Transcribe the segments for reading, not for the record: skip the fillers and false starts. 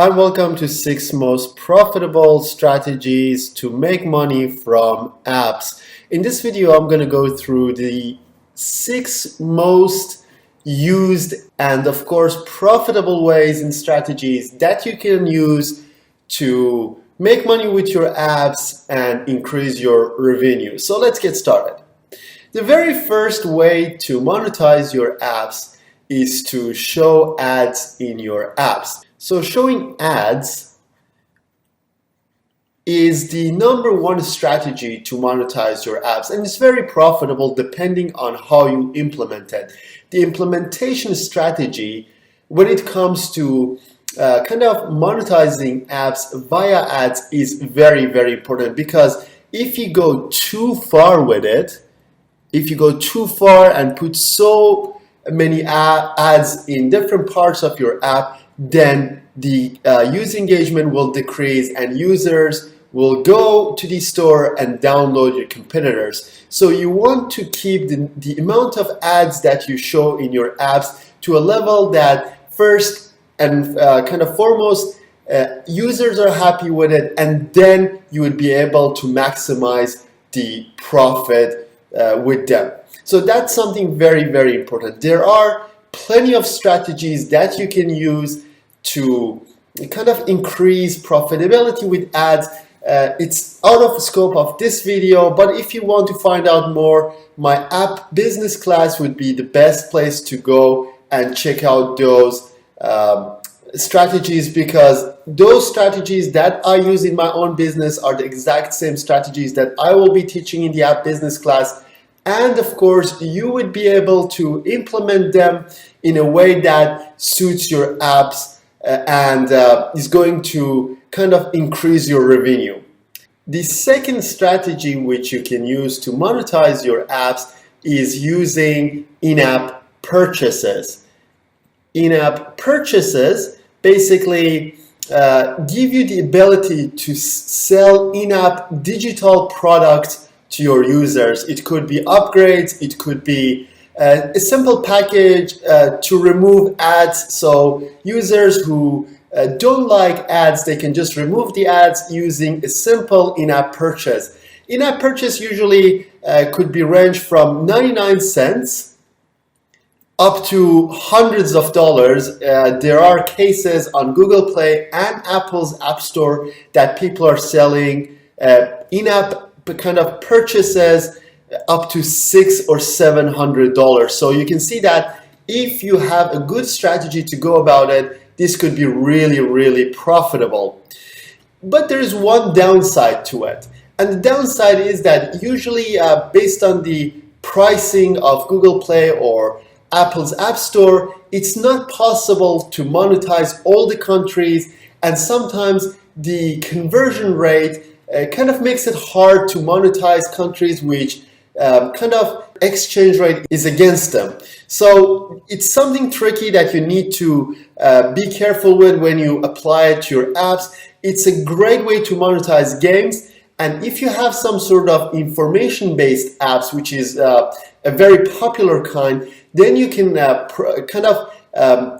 Hi, welcome to 6 most profitable strategies to make money from apps. In this video, I'm going to go through the 6 most used and of course profitable ways and strategies that you can use to make money with your apps and increase your revenue. So let's get started. The very first way to monetize your apps is to show ads in your apps. So showing ads is the #1 strategy to monetize your apps, and it's very profitable depending on how you implement it. The implementation strategy when it comes to kind of monetizing apps via ads is very, very important, because if you go too far with it, if you go too far and put so many ads in different parts of your app, then the user engagement will decrease and users will go to the store and download your competitors. So you want to keep the amount of ads that you show in your apps to a level that first and kind of foremost users are happy with it, and then you would be able to maximize the profit with them. So that's something very, very important. There are plenty of strategies that you can use to kind of increase profitability with ads. It's out of the scope of this video, but if you want to find out more, my app business class would be the best place to go and check out those strategies, because those strategies that I use in my own business are the exact same strategies that I will be teaching in the app business class. And of course, you would be able to implement them in a way that suits your apps and is going to kind of increase your revenue. The second strategy which you can use to monetize your apps is using in-app purchases. In-app purchases basically give you the ability to sell in-app digital products to your users. It could be upgrades, it could be a simple package to remove ads. So users who don't like ads, they can just remove the ads using a simple in-app purchase. In-app purchase usually could be ranged from 99 cents up to hundreds of dollars. There are cases on Google Play and Apple's App Store that people are selling in-app kind of purchases up to $600 or $700. So you can see that if you have a good strategy to go about it, this could be really, really profitable. But there is one downside to it. And the downside is that usually based on the pricing of Google Play or Apple's App Store, it's not possible to monetize all the countries, and sometimes the conversion rate kind of makes it hard to monetize countries which kind of exchange rate is against them. So it's something tricky that you need to be careful with when you apply it to your apps. It's a great way to monetize games, and if you have some sort of information-based apps, which is a very popular kind, then you can kind of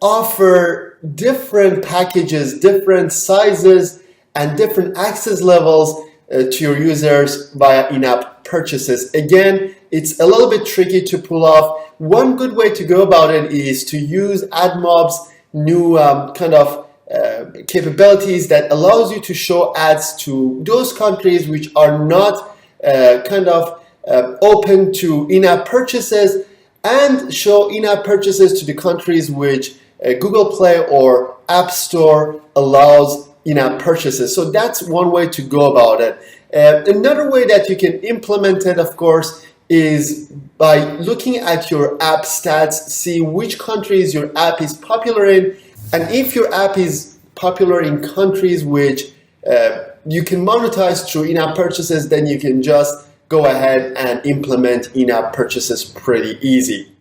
offer different packages, different sizes, and different access levels to your users via in-app purchases. Again, it's a little bit tricky to pull off. One good way to go about it is to use AdMob's new kind of capabilities that allows you to show ads to those countries which are not kind of open to in-app purchases, and show in-app purchases to the countries which Google Play or App Store allows in-app purchases. So that's one way to go about it. Another way that you can implement it, of course, is by looking at your app stats, see which countries your app is popular in, and if your app is popular in countries which you can monetize through in-app purchases, then you can just go ahead and implement in-app purchases pretty easy.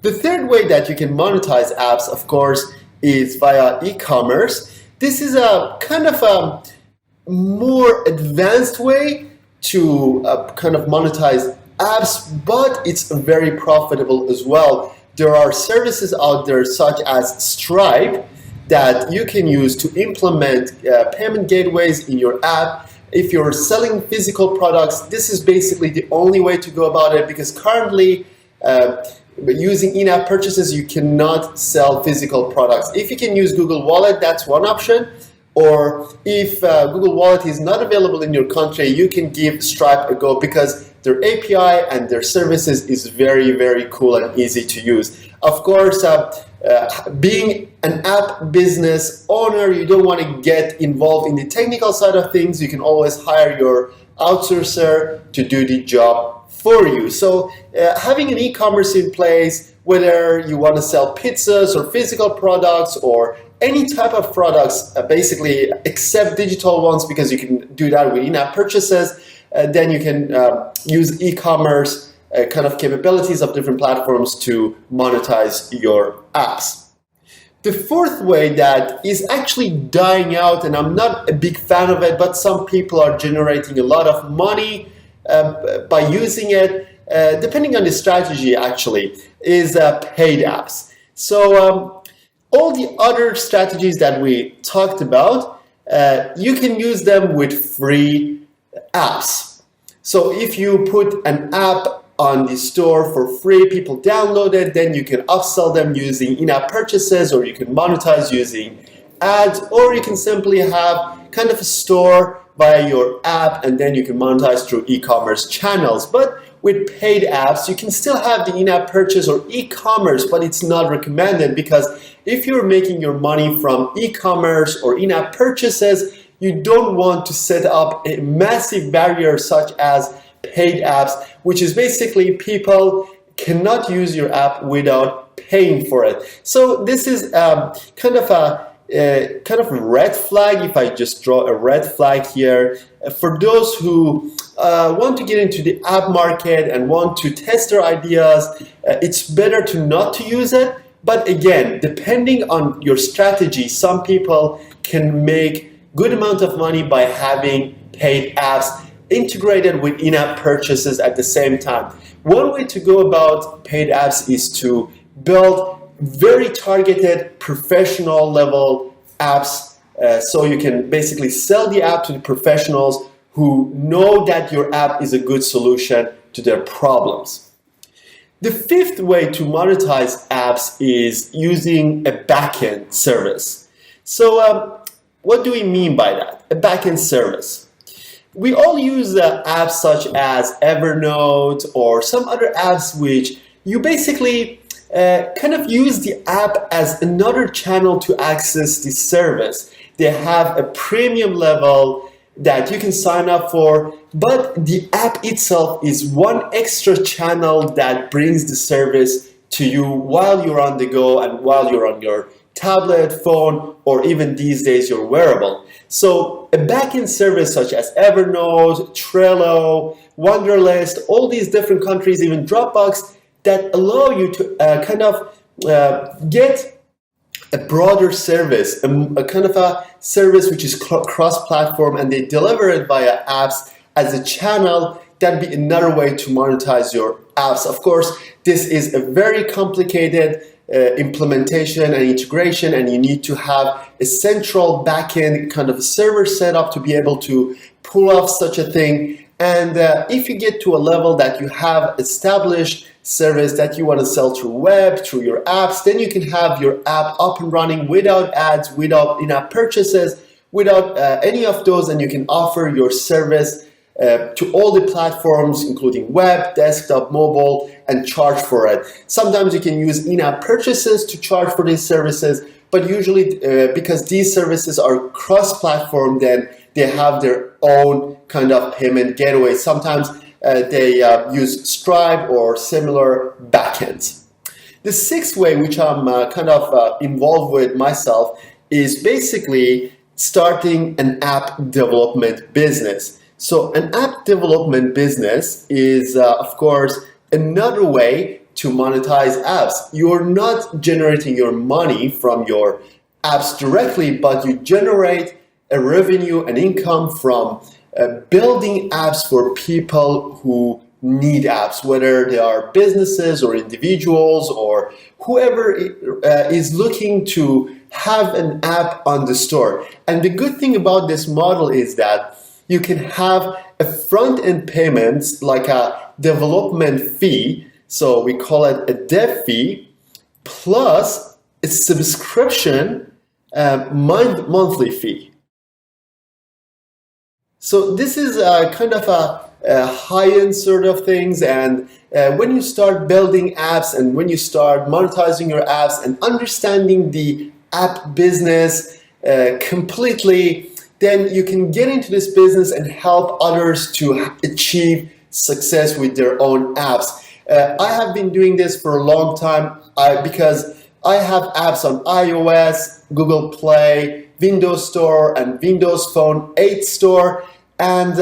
The third way that you can monetize apps, of course, is via e-commerce. This is a kind of a more advanced way to kind of monetize apps, but it's very profitable as well. There are services out there such as Stripe that you can use to implement payment gateways in your app. If you're selling physical products, this is basically the only way to go about it, because currently using in-app purchases, you cannot sell physical products. If you can use Google Wallet, that's one option. Or if Google Wallet is not available in your country, you can give Stripe a go, because their API and their services is very, very cool and easy to use. Of course, being an app business owner, you don't want to get involved in the technical side of things. You can always hire your outsourcer to do the job for you. So having an e-commerce in place, whether you want to sell pizzas or physical products or any type of products, basically except digital ones, because you can do that with in-app purchases, then you can use e-commerce kind of capabilities of different platforms to monetize your apps. The fourth way that is actually dying out, and I'm not a big fan of it, but some people are generating a lot of money by using it, depending on the strategy actually, is paid apps. So all the other strategies that we talked about, you can use them with free apps. So if you put an app on the store for free, people download it, then you can upsell them using in-app purchases, or you can monetize using ads, or you can simply have kind of a store via your app, and then you can monetize through e-commerce channels. But with paid apps, you can still have the in-app purchase or e-commerce, but it's not recommended, because if you're making your money from e-commerce or in-app purchases, you don't want to set up a massive barrier such as paid apps, which is basically people cannot use your app without paying for it. So this is kind of a red flag, if I just draw a red flag here, for those who want to get into the app market and want to test their ideas. It's better to not to use it. But again, depending on your strategy, some people can make good amount of money by having paid apps integrated with in-app purchases at the same time. One way to go about paid apps is to build very targeted professional level apps, so you can basically sell the app to the professionals who know that your app is a good solution to their problems. The fifth way to monetize apps is using a backend service. So what do we mean by that? A backend service. We all use apps such as Evernote or some other apps which you basically kind of use the app as another channel to access the service. They have a premium level that you can sign up for, but the app itself is one extra channel that brings the service to you while you're on the go and while you're on your tablet, phone, or even these days your wearable. So a backend service such as Evernote, Trello, Wunderlist, all these different countries, even Dropbox, that allow you to kind of get a broader service, a kind of a service which is cross-platform, and they deliver it via apps as a channel. That'd be another way to monetize your apps. Of course, this is a very complicated implementation and integration, and you need to have a central backend kind of server set up to be able to pull off such a thing. And if you get to a level that you have established service that you want to sell through web, through your apps, then you can have your app up and running without ads, without in-app purchases, without any of those, and you can offer your service to all the platforms, including web, desktop, mobile, and charge for it. Sometimes you can use in-app purchases to charge for these services, but usually because these services are cross-platform, then they have their own kind of payment gateway. Sometimes they use Stripe or similar backends. The sixth way, which I'm kind of involved with myself, is basically starting an app development business. So an app development business is, of course, another way to monetize apps. You're not generating your money from your apps directly, but you generate a revenue, an income from building apps for people who need apps, whether they are businesses or individuals or whoever is looking to have an app on the store. And the good thing about this model is that you can have a front-end payments like a development fee, so we call it a dev fee, plus a subscription monthly fee. So this is kind of a high-end sort of things, and when you start building apps and when you start monetizing your apps and understanding the app business completely, then you can get into this business and help others to achieve success with their own apps. I have been doing this for a long time because I have apps on iOS, Google Play, Windows Store, and Windows Phone 8 Store, and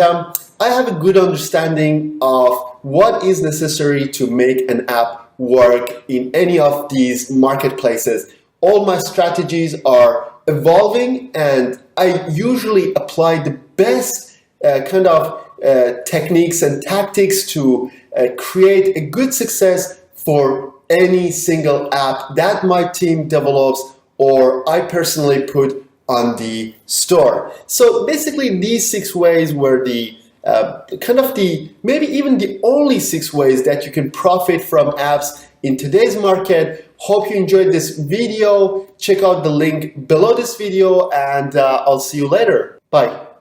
I have a good understanding of what is necessary to make an app work in any of these marketplaces. All my strategies are evolving, and I usually apply the best kind of techniques and tactics to create a good success for any single app that my team develops or I personally put on the store. So basically these 6 ways were the maybe even the only 6 ways that you can profit from apps in today's market. Hope you enjoyed this video. Check out the link below this video, and I'll see you later. Bye.